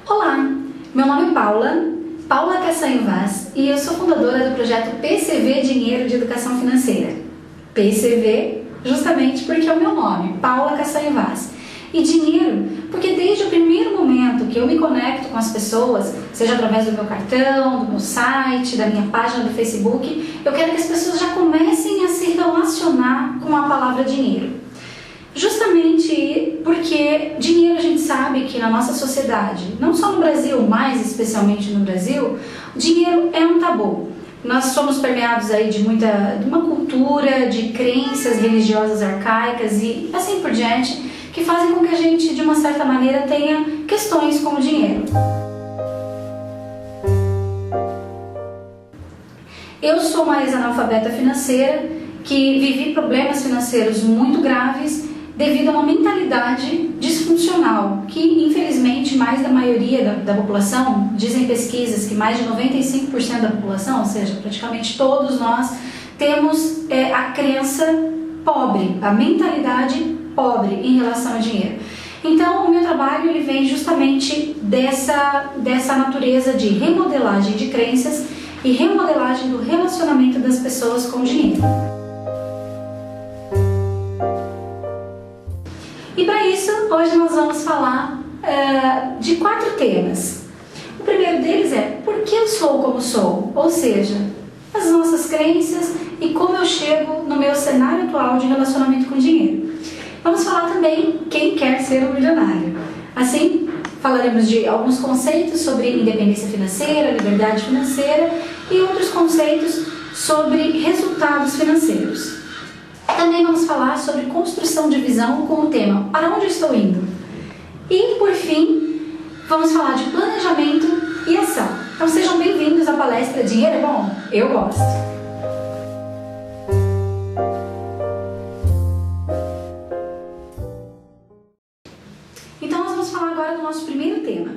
Olá, meu nome é Paula Cassanho Vaz, e eu sou fundadora do projeto PCV Dinheiro de Educação Financeira. PCV justamente porque é o meu nome, Paula Cassanho Vaz. E dinheiro, porque desde o primeiro momento que eu me conecto com as pessoas, seja através do meu cartão, do meu site, da minha página do Facebook, eu quero que as pessoas já comecem a se relacionar com a palavra dinheiro. Justamente porque dinheiro, a gente sabe que na nossa sociedade, não só no Brasil, mas especialmente no Brasil, o dinheiro é um tabu. Nós somos permeados aí de uma cultura, de crenças religiosas arcaicas e assim por diante, que fazem com que a gente, de uma certa maneira, tenha questões com o dinheiro. Eu sou uma ex-analfabeta financeira que vivi problemas financeiros muito graves devido a uma mentalidade disfuncional que, infelizmente, mais da maioria da população, dizem pesquisas que mais de 95% da população, ou seja, praticamente todos nós, temos a crença pobre, a mentalidade pobre em relação ao dinheiro. Então, o meu trabalho ele vem justamente dessa natureza de remodelagem de crenças e remodelagem do relacionamento das pessoas com o dinheiro. E para isso, hoje nós vamos falar de 4 temas. O primeiro deles é por que eu sou como sou, ou seja, as nossas crenças e como eu chego no meu cenário atual de relacionamento com o dinheiro. Vamos falar também quem quer ser um milionário. Assim, falaremos de alguns conceitos sobre independência financeira, liberdade financeira e outros conceitos sobre resultados financeiros. Também vamos falar sobre construção de visão com o tema para onde eu estou indo. E, por fim, vamos falar de planejamento e ação. Então sejam bem-vindos à palestra Dinheiro é Bom? Eu gosto! Então nós vamos falar agora do nosso primeiro tema.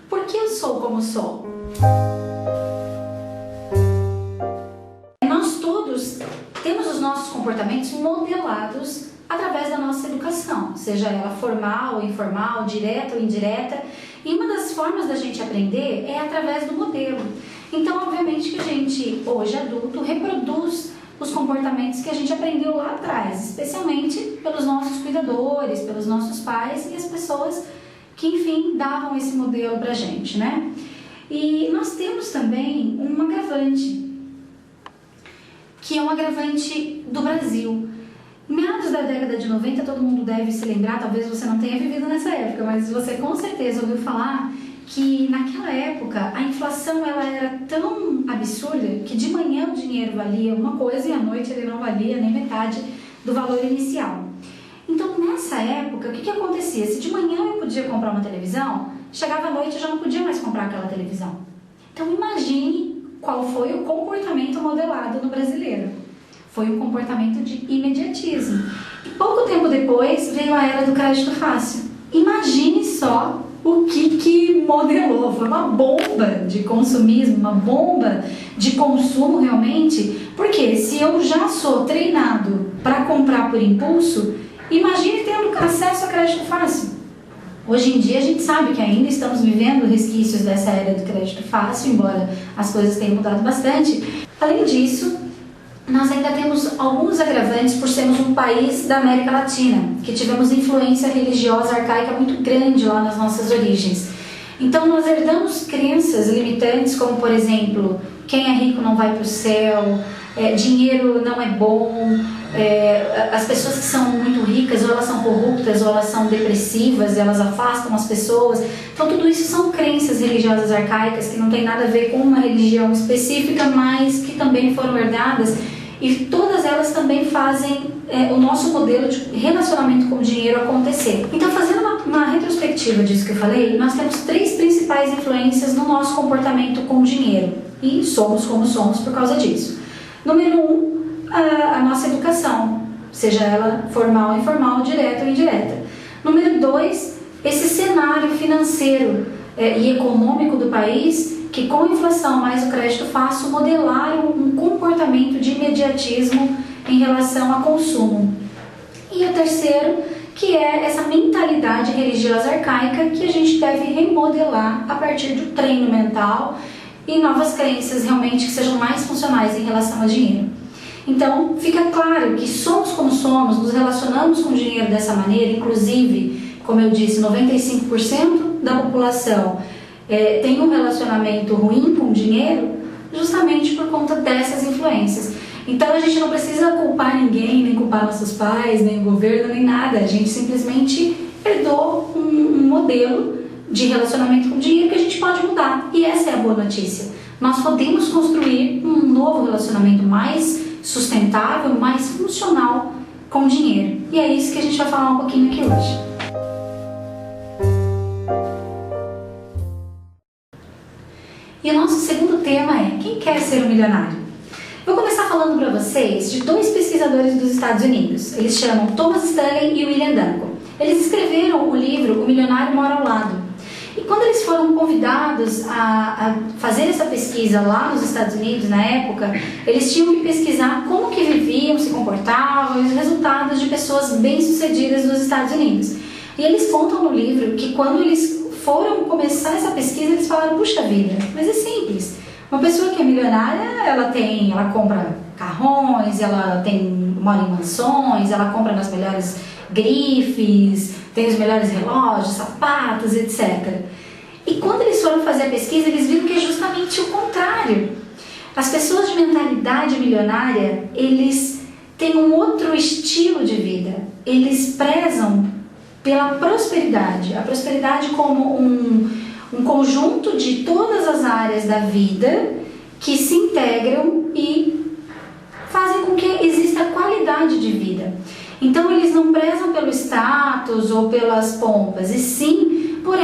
Por que eu sou como sou? Nós todos temos os nossos comportamentos modelados através da nossa educação, seja ela formal ou informal, direta ou indireta, e uma das formas da gente aprender é através do modelo. Então, obviamente que a gente, hoje adulto, reproduz os comportamentos que a gente aprendeu lá atrás, especialmente pelos nossos cuidadores, pelos nossos pais e as pessoas que, enfim, davam esse modelo pra gente, né? E nós temos também um agravante, que é um agravante do Brasil. Em meados da década de 90, todo mundo deve se lembrar, talvez você não tenha vivido nessa época, mas você com certeza ouviu falar que naquela época a inflação ela era tão absurda que de manhã o dinheiro valia uma coisa e à noite ele não valia nem metade do valor inicial. Então nessa época, o que acontecia? Se de manhã eu podia comprar uma televisão, chegava à noite eu já não podia mais comprar aquela televisão. Então imagine qual foi o comportamento modelado no brasileiro. Foi um comportamento de imediatismo. E pouco tempo depois veio a era do crédito fácil. Imagine só o que modelou. Foi uma bomba de consumismo, uma bomba de consumo realmente. Porque se eu já sou treinado para comprar por impulso, imagine tendo acesso a crédito fácil. Hoje em dia a gente sabe que ainda estamos vivendo resquícios dessa era do crédito fácil, embora as coisas tenham mudado bastante. Além disso, nós ainda temos alguns agravantes por sermos um país da América Latina, que tivemos influência religiosa arcaica muito grande lá nas nossas origens. Então nós herdamos crenças limitantes como, por exemplo, quem é rico não vai para o céu, dinheiro não é bom, as pessoas que são muito ricas ou elas são corruptas ou elas são depressivas, elas afastam as pessoas. Então tudo isso são crenças religiosas arcaicas que não tem nada a ver com uma religião específica, mas que também foram herdadas e todas elas também fazem o nosso modelo de relacionamento com o dinheiro acontecer. Então, fazendo uma retrospectiva disso que eu falei, nós temos 3 principais influências no nosso comportamento com o dinheiro e somos como somos por causa disso. Número 1, a nossa educação, seja ela formal, informal, direta ou indireta. Número 2, esse cenário financeiro e econômico do país que com a inflação mais o crédito fácil modelaram um comportamento de imediatismo em relação a consumo. terceiro, que é essa mentalidade religiosa arcaica que a gente deve remodelar a partir do treino mental e novas crenças realmente que sejam mais funcionais em relação ao dinheiro. Então, fica claro que somos como somos, nos relacionamos com o dinheiro dessa maneira, inclusive, como eu disse, 95% da população tem um relacionamento ruim com o dinheiro justamente por conta dessas influências. Então, a gente não precisa culpar ninguém, nem culpar nossos pais, nem o governo, nem nada. A gente simplesmente herdou um modelo de relacionamento com o dinheiro que a gente pode mudar. E essa é a boa notícia. Nós podemos construir um novo relacionamento mais sustentável, mais funcional com o dinheiro. E é isso que a gente vai falar um pouquinho aqui hoje. E o nosso segundo tema é: quem quer ser um milionário? Vou começar falando para vocês de dois pesquisadores dos Estados Unidos. Eles chamam Thomas Stanley e William Danko. Eles escreveram o livro O Milionário Mora ao Lado. E quando eles foram convidados a fazer essa pesquisa lá nos Estados Unidos, na época, eles tinham que pesquisar como que viviam, se comportavam e os resultados de pessoas bem-sucedidas nos Estados Unidos. E eles contam no livro que quando eles foram começar essa pesquisa, eles falaram: puxa vida, mas é simples. Uma pessoa que é milionária, ela compra carrões, mora em mansões, ela compra nas melhores grifes, tem os melhores relógios, sapatos, etc. E quando eles foram fazer a pesquisa, eles viram que é justamente o contrário. As pessoas de mentalidade milionária, eles têm um outro estilo de vida. Eles prezam pela prosperidade. A prosperidade como um conjunto de todas as áreas da vida que se integram e fazem com que exista qualidade de vida. Então, eles não prezam pelo status ou pelas pompas, e sim por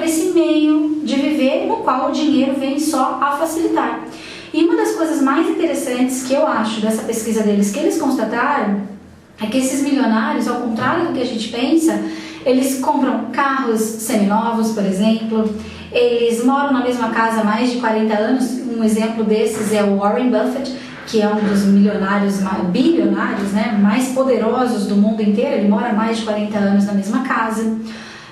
esse meio de viver no qual o dinheiro vem só a facilitar. E uma das coisas mais interessantes que eu acho dessa pesquisa deles, que eles constataram, é que esses milionários, ao contrário do que a gente pensa, eles compram carros seminovos, por exemplo, eles moram na mesma casa há mais de 40 anos. Um exemplo desses é o Warren Buffett, que é um dos bilionários, né, mais poderosos do mundo inteiro. Ele mora há mais de 40 anos na mesma casa.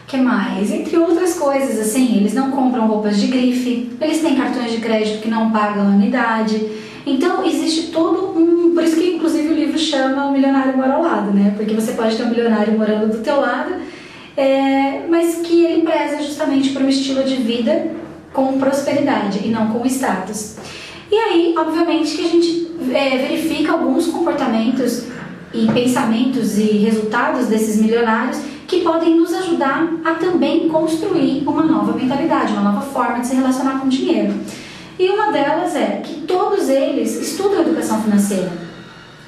Que mais? Entre outras coisas, assim, eles não compram roupas de grife, eles têm cartões de crédito que não pagam anuidade. Então, existe todo por isso que, inclusive, o livro chama O Milionário Mora ao Lado, né? Porque você pode ter um milionário morando do teu lado, mas que ele preza justamente por um estilo de vida com prosperidade e não com status. E aí, obviamente, que a gente verifica alguns comportamentos e pensamentos e resultados desses milionários que podem nos ajudar a também construir uma nova mentalidade, uma nova forma de se relacionar com o dinheiro. E uma delas é que todos eles estudam educação financeira.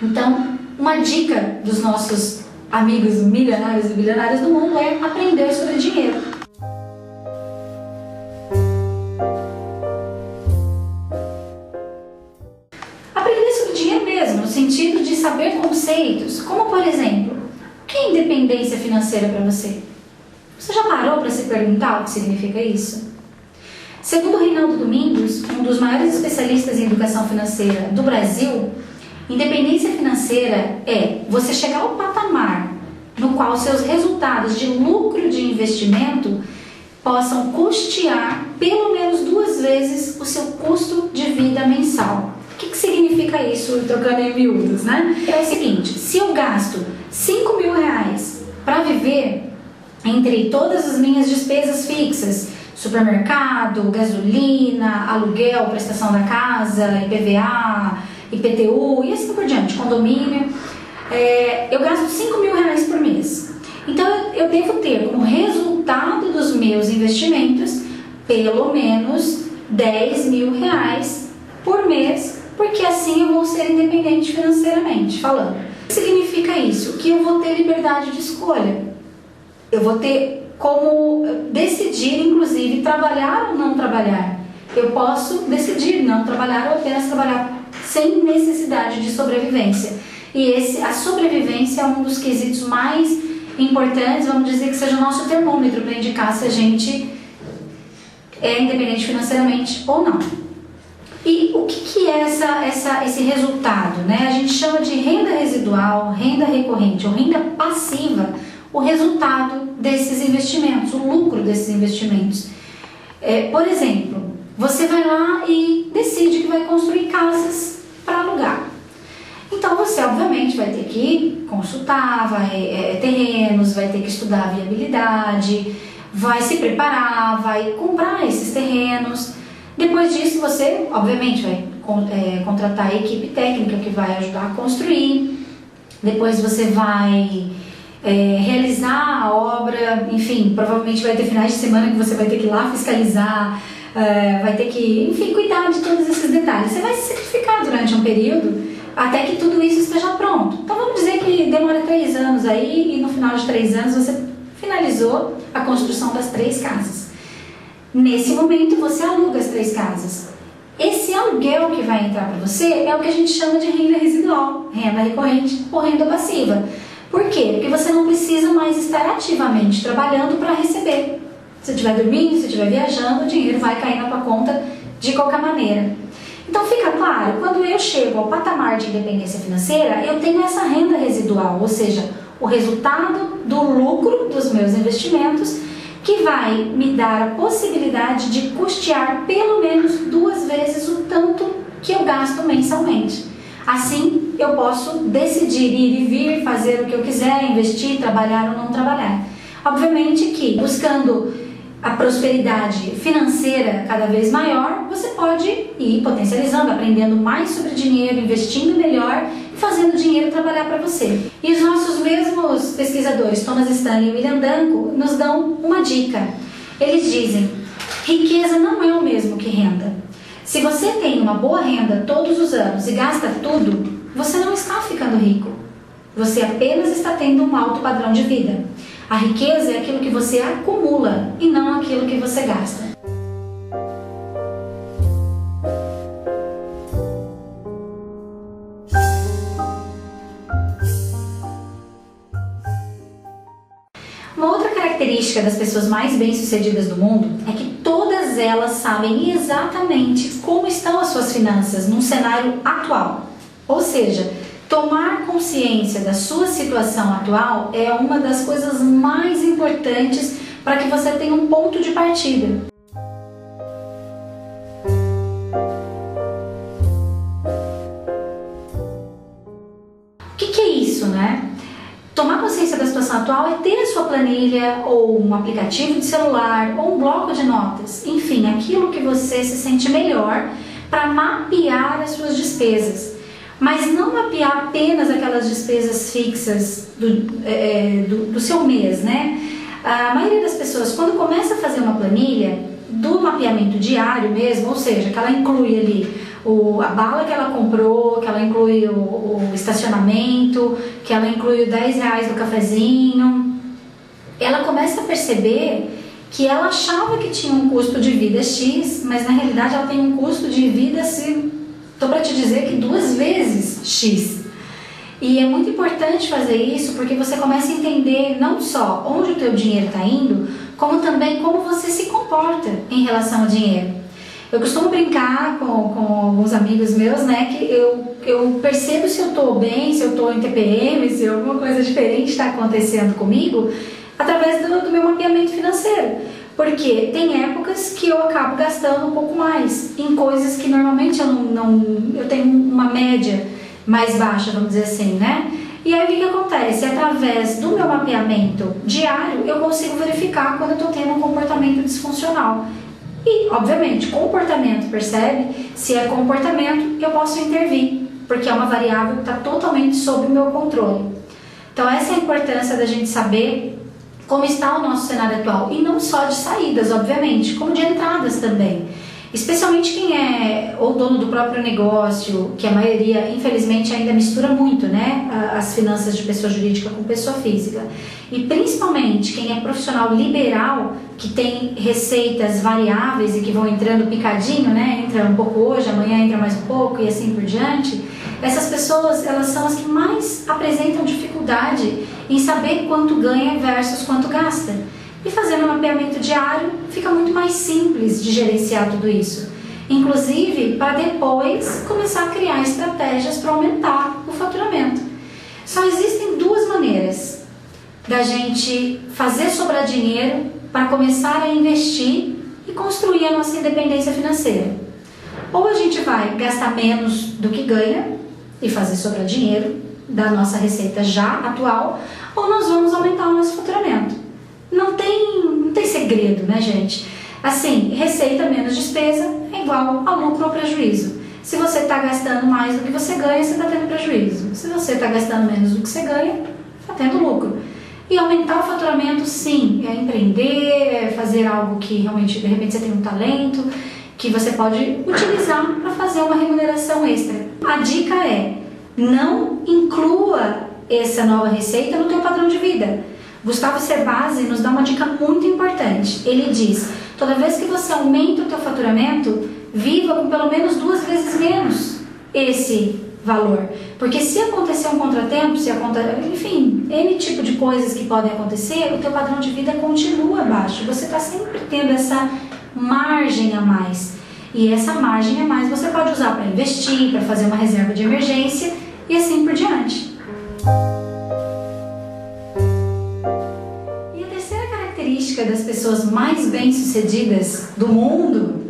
Então, uma dica dos nossos amigos milionários e bilionários do mundo é aprender sobre dinheiro. Aprender sobre dinheiro mesmo, no sentido de saber conceitos, como por exemplo, o que é independência financeira para você? Você já parou para se perguntar o que significa isso? Segundo Reinaldo Domingos, um dos maiores especialistas em educação financeira do Brasil, independência financeira é você chegar ao patamar no qual seus resultados de lucro de investimento possam custear pelo menos 2 vezes o seu custo de vida mensal. O que significa isso, trocando em miúdos, né? É o seguinte: se eu gasto R$5.000 para viver, entre todas as minhas despesas fixas, supermercado, gasolina, aluguel, prestação da casa, IPVA, IPTU e assim por diante, condomínio, eu gasto R$5.000 por mês. Então eu devo ter como resultado dos meus investimentos pelo menos R$10.000 por mês, porque assim eu vou ser independente financeiramente falando. O que significa isso? Que eu vou ter liberdade de escolha. Eu vou ter como decidir, inclusive, trabalhar ou não trabalhar. Eu posso decidir não trabalhar ou apenas trabalhar sem necessidade de sobrevivência. E a sobrevivência é um dos quesitos mais importantes, vamos dizer que seja o nosso termômetro para indicar se a gente é independente financeiramente ou não. E o que é esse resultado, né? A gente chama de renda residual, renda recorrente ou renda passiva, o resultado desses investimentos, o lucro desses investimentos. Por exemplo, você vai lá e decide que vai construir casas para alugar. Então você obviamente vai ter que consultar terrenos, vai ter que estudar a viabilidade, vai se preparar, vai comprar esses terrenos. Depois disso você obviamente vai contratar a equipe técnica que vai ajudar a construir. Depois você vai realizar a obra, enfim, provavelmente vai ter finais de semana que você vai ter que ir lá fiscalizar, vai ter que, enfim, cuidar de todos esses detalhes. Você vai se sacrificar durante um período até que tudo isso esteja pronto. Então vamos dizer que demora 3 anos aí e no final de 3 anos você finalizou a construção das 3 casas. Nesse momento você aluga as 3 casas. Esse aluguel que vai entrar para você é o que a gente chama de renda residual, renda recorrente ou renda passiva. Por quê? Porque você não precisa mais estar ativamente trabalhando para receber. Se você estiver dormindo, se você estiver viajando, o dinheiro vai cair na tua conta de qualquer maneira. Então fica claro, quando eu chego ao patamar de independência financeira, eu tenho essa renda residual, ou seja, o resultado do lucro dos meus investimentos, que vai me dar a possibilidade de custear pelo menos 2 vezes o tanto que eu gasto mensalmente. Assim, eu posso decidir ir e vir, fazer o que eu quiser, investir, trabalhar ou não trabalhar. Obviamente que, buscando a prosperidade financeira cada vez maior, você pode ir potencializando, aprendendo mais sobre dinheiro, investindo melhor e fazendo o dinheiro trabalhar para você. E os nossos mesmos pesquisadores, Thomas Stanley e William Danko, nos dão uma dica. Eles dizem: riqueza não é o mesmo que renda. Se você tem uma boa renda todos os anos e gasta tudo, você não está ficando rico. Você apenas está tendo um alto padrão de vida. A riqueza é aquilo que você acumula e não aquilo que você gasta. Uma outra característica das pessoas mais bem-sucedidas do mundo é que todas elas sabem exatamente como estão as suas finanças num cenário atual. Ou seja, tomar consciência da sua situação atual é uma das coisas mais importantes para que você tenha um ponto de partida. O que é isso, né? Tomar consciência da situação atual é ter a sua planilha, ou um aplicativo de celular, ou um bloco de notas, enfim, aquilo que você se sente melhor para mapear as suas despesas. Mas não mapear apenas aquelas despesas fixas do seu mês, né? A maioria das pessoas, quando começa a fazer uma planilha do mapeamento diário mesmo, ou seja, que ela inclui ali a bala que ela comprou, que ela inclui o estacionamento, que ela inclui o R$10 do cafezinho, ela começa a perceber que ela achava que tinha um custo de vida X, mas na realidade ela tem um custo de vida, estou para te dizer que 2 vezes X. E é muito importante fazer isso porque você começa a entender não só onde o teu dinheiro está indo, como também como você se comporta em relação ao dinheiro. Eu costumo brincar com alguns amigos meus, né, que eu percebo se eu estou bem, se eu estou em TPM, se alguma coisa diferente está acontecendo comigo, através do meu mapeamento financeiro. Porque tem épocas que eu acabo gastando um pouco mais em coisas que normalmente eu tenho uma média mais baixa, vamos dizer assim, né? E aí o que acontece? Através do meu mapeamento diário, eu consigo verificar quando eu estou tendo um comportamento disfuncional. E, obviamente, comportamento, percebe? Se é comportamento, eu posso intervir, porque é uma variável que está totalmente sob o meu controle. Então, essa é a importância da gente saber como está o nosso cenário atual. E não só de saídas, obviamente, como de entradas também. Especialmente quem é ou dono do próprio negócio, que a maioria, infelizmente, ainda mistura muito, né, as finanças de pessoa jurídica com pessoa física. E principalmente quem é profissional liberal, que tem receitas variáveis e que vão entrando picadinho, né, entra um pouco hoje, amanhã entra mais um pouco e assim por diante. Essas pessoas, elas são as que mais apresentam dificuldade em saber quanto ganha versus quanto gasta. E fazendo um mapeamento diário, fica muito mais simples de gerenciar tudo isso. inclusive para depois começar a criar estratégias para aumentar o faturamento. Só existem duas maneiras da gente fazer sobrar dinheiro para começar a investir e construir a nossa independência financeira. Ou a gente vai gastar menos do que ganha e fazer sobrar dinheiro da nossa receita já atual, ou nós vamos aumentar o nosso faturamento. Não tem segredo, né, gente? Assim, receita menos despesa é igual a lucro ou prejuízo. Se você está gastando mais do que você ganha, você está tendo prejuízo. Se você está gastando menos do que você ganha, está tendo lucro. E aumentar o faturamento, sim, é empreender, é fazer algo que realmente, de repente, você tem um talento, que você pode utilizar para fazer uma remuneração extra. A dica é, não inclua essa nova receita no teu padrão de vida. Gustavo Cerbasi nos dá uma dica muito importante. Ele diz, toda vez que você aumenta o teu faturamento, viva com pelo menos 2 vezes menos esse valor. Porque se acontecer um contratempo, enfim, N tipo de coisas que podem acontecer, o teu padrão de vida continua baixo. Você está sempre tendo essa margem a mais. E essa margem a mais você pode usar para investir, para fazer uma reserva de emergência e assim por diante. E a terceira característica das pessoas mais bem-sucedidas do mundo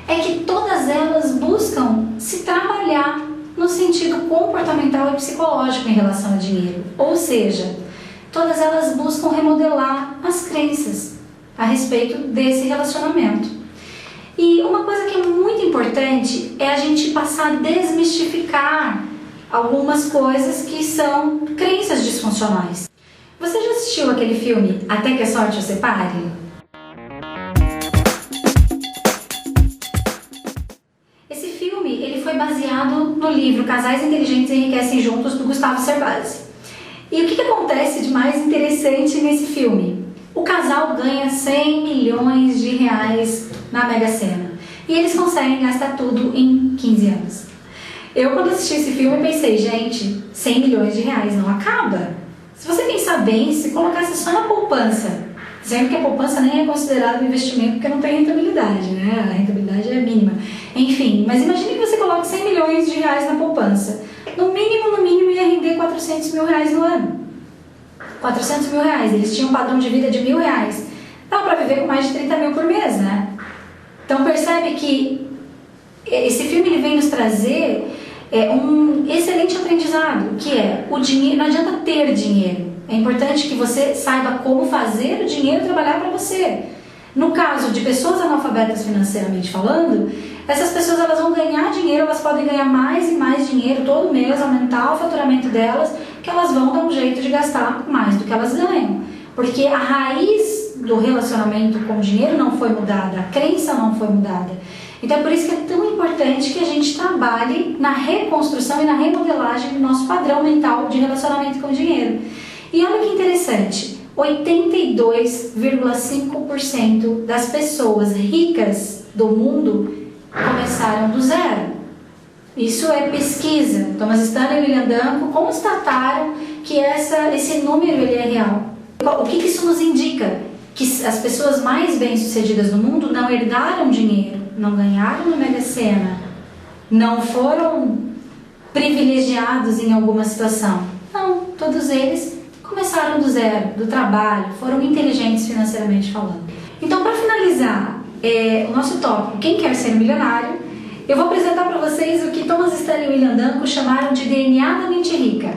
é que todas elas buscam se trabalhar no sentido comportamental e psicológico em relação ao dinheiro. Ou seja, todas elas buscam remodelar as crenças a respeito desse relacionamento. E uma coisa que é muito importante é a gente passar a desmistificar algumas coisas que são crenças disfuncionais. Você já assistiu aquele filme Até que a Sorte o Separe? Esse filme ele foi baseado no livro Casais Inteligentes Enriquecem Juntos, do Gustavo Cerbasi. E o que acontece de mais interessante nesse filme? O casal ganha 100 milhões de reais na Mega Sena. E eles conseguem gastar tudo em 15 anos. Eu, quando assisti esse filme, pensei, gente, 100 milhões de reais não acaba. Se você pensar bem, se colocasse só na poupança, sendo que a poupança nem é considerada um investimento porque não tem rentabilidade, né? A rentabilidade é mínima. Enfim, mas imagine que você coloque 100 milhões de reais na poupança. No mínimo, ia render 400 mil reais no ano. 400 mil reais, eles tinham um padrão de vida de R$1.000. Dá para viver com mais de 30 mil por mês, né? Então percebe que esse filme ele vem nos trazer um excelente aprendizado, que é o dinheiro, não adianta ter dinheiro. É importante que você saiba como fazer o dinheiro trabalhar para você. No caso de pessoas analfabetas financeiramente falando, essas pessoas elas vão ganhar dinheiro, elas podem ganhar mais e mais dinheiro todo mês, aumentar o faturamento delas, que elas vão dar um jeito de gastar mais do que elas ganham. Porque a raiz do relacionamento com o dinheiro não foi mudada, a crença não foi mudada. Então é por isso que é tão importante que a gente trabalhe na reconstrução e na remodelagem do nosso padrão mental de relacionamento com o dinheiro. E olha que interessante, 82,5% das pessoas ricas do mundo começaram do zero. Isso é pesquisa. Thomas Stanley e William Danko constataram que esse número ele é real. O que isso nos indica? Que as pessoas mais bem-sucedidas do mundo não herdaram dinheiro, não ganharam na Mega Sena, não foram privilegiados em alguma situação. Não, todos eles começaram do zero, do trabalho, foram inteligentes financeiramente falando. Então, para finalizar o nosso tópico, quem quer ser milionário, eu vou apresentar para vocês o que Thomas Stanley e William Danko chamaram de DNA da mente rica.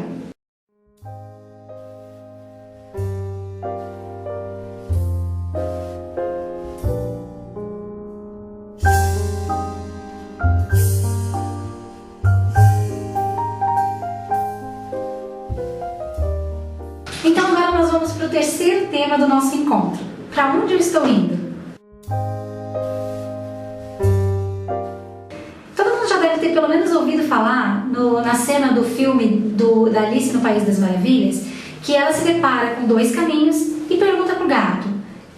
Então agora nós vamos para o terceiro tema do nosso encontro. Para onde eu estou indo? Todo mundo já deve ter pelo menos ouvido falar na cena do filme da Alice no País das Maravilhas, que ela se depara com 2 caminhos e pergunta para o gato: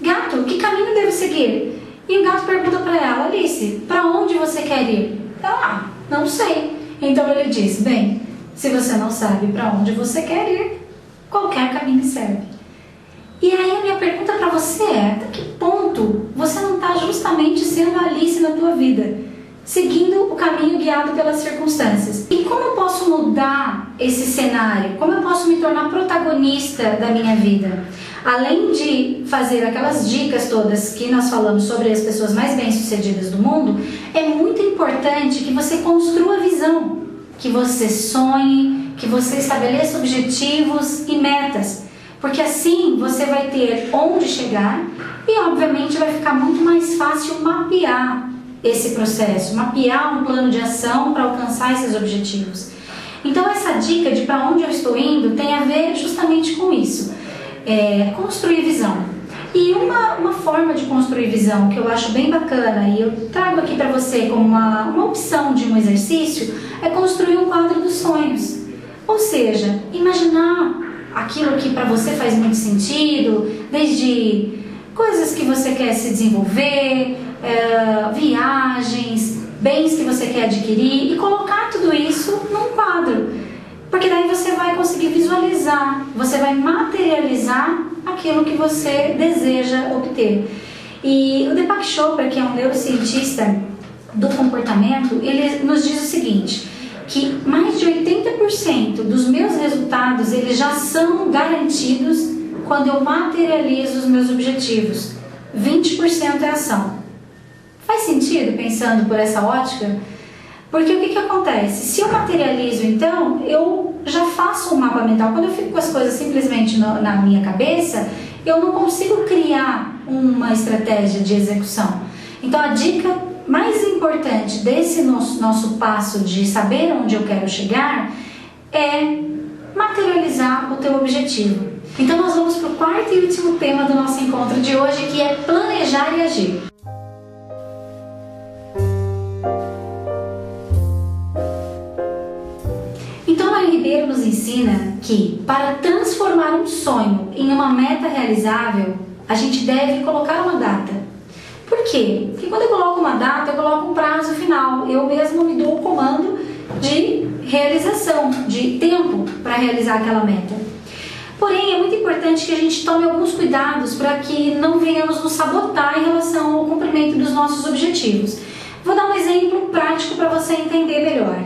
Gato, que caminho devo seguir? E o gato pergunta para ela: Alice, para onde você quer ir? Ela, não sei. Então ele diz: bem, se você não sabe para onde você quer ir, qualquer caminho serve. E aí a minha pergunta para você é: até que ponto você não está justamente sendo Alice na tua vida? seguindo o caminho guiado pelas circunstâncias. E como eu posso mudar esse cenário? Como eu posso me tornar protagonista da minha vida? Além de fazer aquelas dicas todas que nós falamos sobre as pessoas mais bem-sucedidas do mundo, é muito importante que você construa visão, que você sonhe, que você estabeleça objetivos e metas, porque assim você vai ter onde chegar e obviamente vai ficar muito mais fácil mapear esse processo, mapear um plano de ação para alcançar esses objetivos. Então essa dica de para onde eu estou indo tem a ver justamente com isso, construir visão. E uma forma de construir visão que eu acho bem bacana e eu trago aqui para você como uma opção de um exercício é construir um quadro dos sonhos. Ou seja, imaginar aquilo que para você faz muito sentido, desde coisas que você quer se desenvolver, viagens, bens que você quer adquirir e colocar tudo isso num quadro. Porque daí você vai conseguir visualizar, você vai materializar aquilo que você deseja obter. E o Deepak Chopra, que é um neurocientista do comportamento, ele nos diz o seguinte, que mais de 80% dos meus resultados eles já são garantidos quando eu materializo os meus objetivos. 20% é ação. Faz sentido pensando por essa ótica? Porque o que acontece? Se eu materializo, então, eu já faço um mapa mental. Quando eu fico com as coisas simplesmente na minha cabeça, eu não consigo criar uma estratégia de execução. Então, a dica mais importante desse nosso passo de saber onde eu quero chegar é materializar o teu objetivo. Então, nós vamos para o quarto e último tema do nosso encontro de hoje, que é planejar e agir. Ribeiro nos ensina que, para transformar um sonho em uma meta realizável, a gente deve colocar uma data. Por quê? Porque quando eu coloco uma data, eu coloco um prazo final. Eu mesmo me dou o comando de realização, de tempo para realizar aquela meta. Porém, é muito importante que a gente tome alguns cuidados para que não venhamos nos sabotar em relação ao cumprimento dos nossos objetivos. Vou dar um exemplo prático para você entender melhor.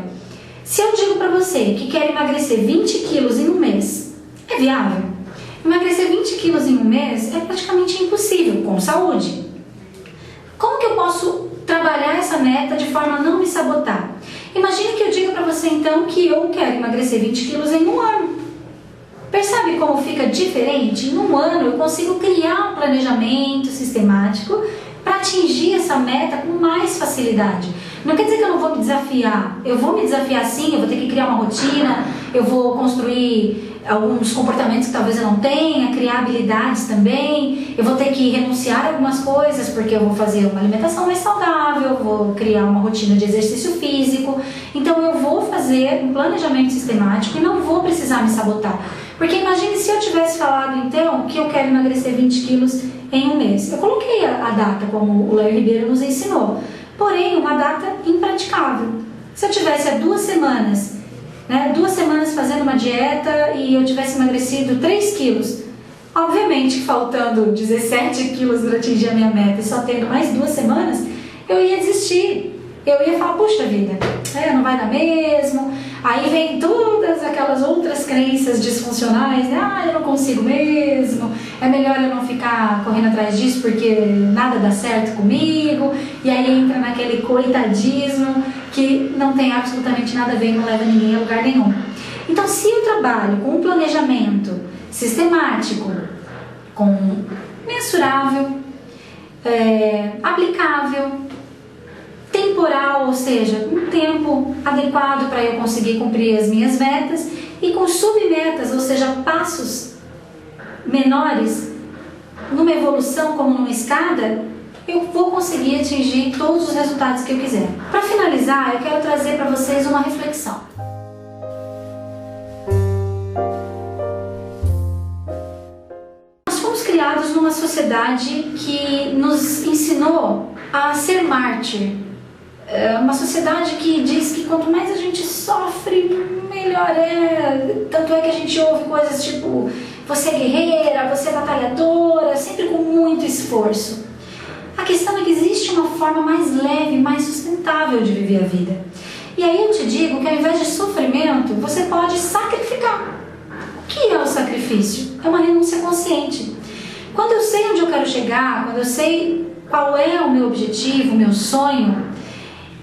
Se eu digo para você que quer emagrecer 20 quilos em um mês, é viável? Emagrecer 20 quilos em um mês é praticamente impossível, com saúde. Como que eu posso trabalhar essa meta de forma a não me sabotar? Imagine que eu diga para você então que eu quero emagrecer 20 quilos em um ano. Percebe como fica diferente? Em um ano eu consigo criar um planejamento sistemático para atingir essa meta com mais facilidade. Não quer dizer que eu não vou me desafiar. Eu vou me desafiar sim, eu vou ter que criar uma rotina, eu vou construir alguns comportamentos que talvez eu não tenha, criar habilidades também, eu vou ter que renunciar a algumas coisas porque eu vou fazer uma alimentação mais saudável, vou criar uma rotina de exercício físico. Então eu vou fazer um planejamento sistemático e não vou precisar me sabotar. Porque imagine se eu tivesse falado então que eu quero emagrecer 20 quilos em um mês. Eu coloquei a data como o Larry Ribeiro nos ensinou. Porém, uma data impraticável. Se eu tivesse há 2 semanas, 2 semanas fazendo uma dieta e eu tivesse emagrecido 3 quilos, obviamente faltando 17 quilos para atingir a minha meta e só tendo mais 2 semanas, eu ia desistir. Eu ia falar, puxa vida, não vai dar mesmo. Aí vem todas aquelas outras crenças disfuncionais, eu não consigo mesmo, é melhor eu não ficar correndo atrás disso porque nada dá certo comigo. E aí entra naquele coitadismo que não tem absolutamente nada a ver e não leva ninguém a lugar nenhum. Então, se eu trabalho com um planejamento sistemático, com mensurável, aplicável, temporal, ou seja, um tempo adequado para eu conseguir cumprir as minhas metas e com submetas, ou seja, passos menores, numa evolução como numa escada, eu vou conseguir atingir todos os resultados que eu quiser. Para finalizar, eu quero trazer para vocês uma reflexão. Nós fomos criados numa sociedade que nos ensinou a ser mártir. Uma sociedade que diz que quanto mais a gente sofre, melhor é. Tanto é que a gente ouve coisas tipo: você é guerreira, você é batalhadora, sempre com muito esforço. A questão é que existe uma forma mais leve, mais sustentável de viver a vida. E aí eu te digo que ao invés de sofrimento, você pode sacrificar. O que é o sacrifício? É uma renúncia consciente. Quando eu sei onde eu quero chegar, quando eu sei qual é o meu objetivo, o meu sonho,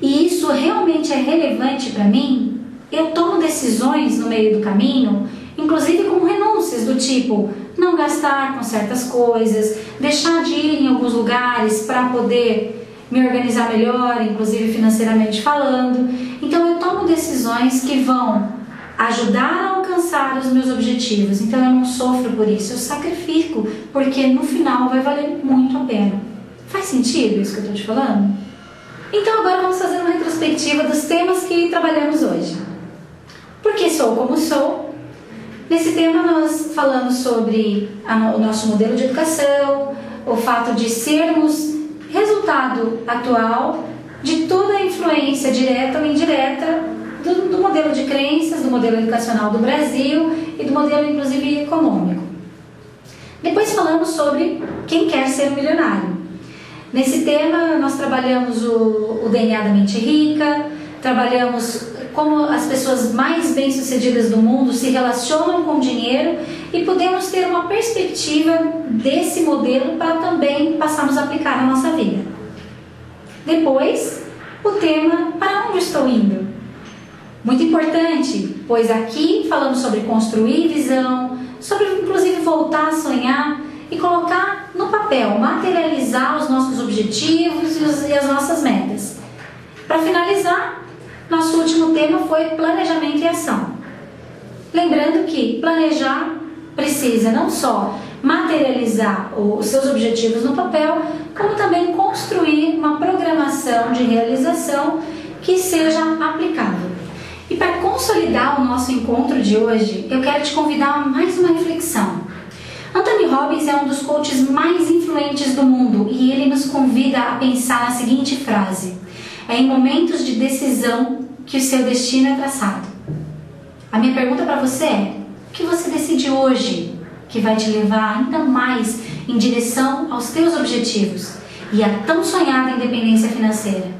e isso realmente é relevante para mim, eu tomo decisões no meio do caminho, inclusive como renúncias do tipo não gastar com certas coisas, deixar de ir em alguns lugares para poder me organizar melhor, inclusive financeiramente falando. Então eu tomo decisões que vão ajudar a alcançar os meus objetivos. Então eu não sofro por isso, eu sacrifico, porque no final vai valer muito a pena. Faz sentido isso que eu estou te falando? Então agora vamos fazer uma retrospectiva dos temas que trabalhamos hoje. Por que sou como sou? Nesse tema nós falamos sobre o nosso modelo de educação, o fato de sermos resultado atual de toda a influência direta ou indireta do modelo de crenças, do modelo educacional do Brasil e do modelo inclusive econômico. Depois falamos sobre quem quer ser um milionário. Nesse tema nós trabalhamos o DNA da mente rica, trabalhamos como as pessoas mais bem-sucedidas do mundo se relacionam com o dinheiro e podemos ter uma perspectiva desse modelo para também passarmos a aplicar na nossa vida. Depois, o tema para onde estou indo? Muito importante, pois aqui falamos sobre construir visão, sobre inclusive voltar a sonhar e colocar no papel, materializar os nossos objetivos e as nossas metas. Para finalizar, nosso último tema foi planejamento e ação. Lembrando que planejar precisa não só materializar os seus objetivos no papel, como também construir uma programação de realização que seja aplicável. E para consolidar o nosso encontro de hoje, eu quero te convidar a mais uma reflexão. Anthony Robbins é um dos coaches mais influentes do mundo e ele nos convida a pensar na seguinte frase: é em momentos de decisão que o seu destino é traçado. A minha pergunta para você é: o que você decide hoje que vai te levar ainda mais em direção aos teus objetivos e à tão sonhada independência financeira?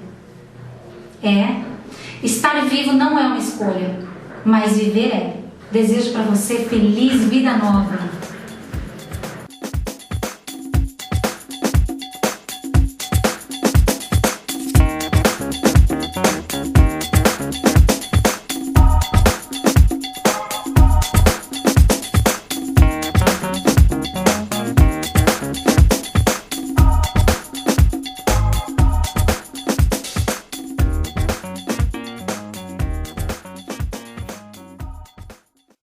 Estar vivo não é uma escolha, mas viver é. Desejo para você feliz vida nova.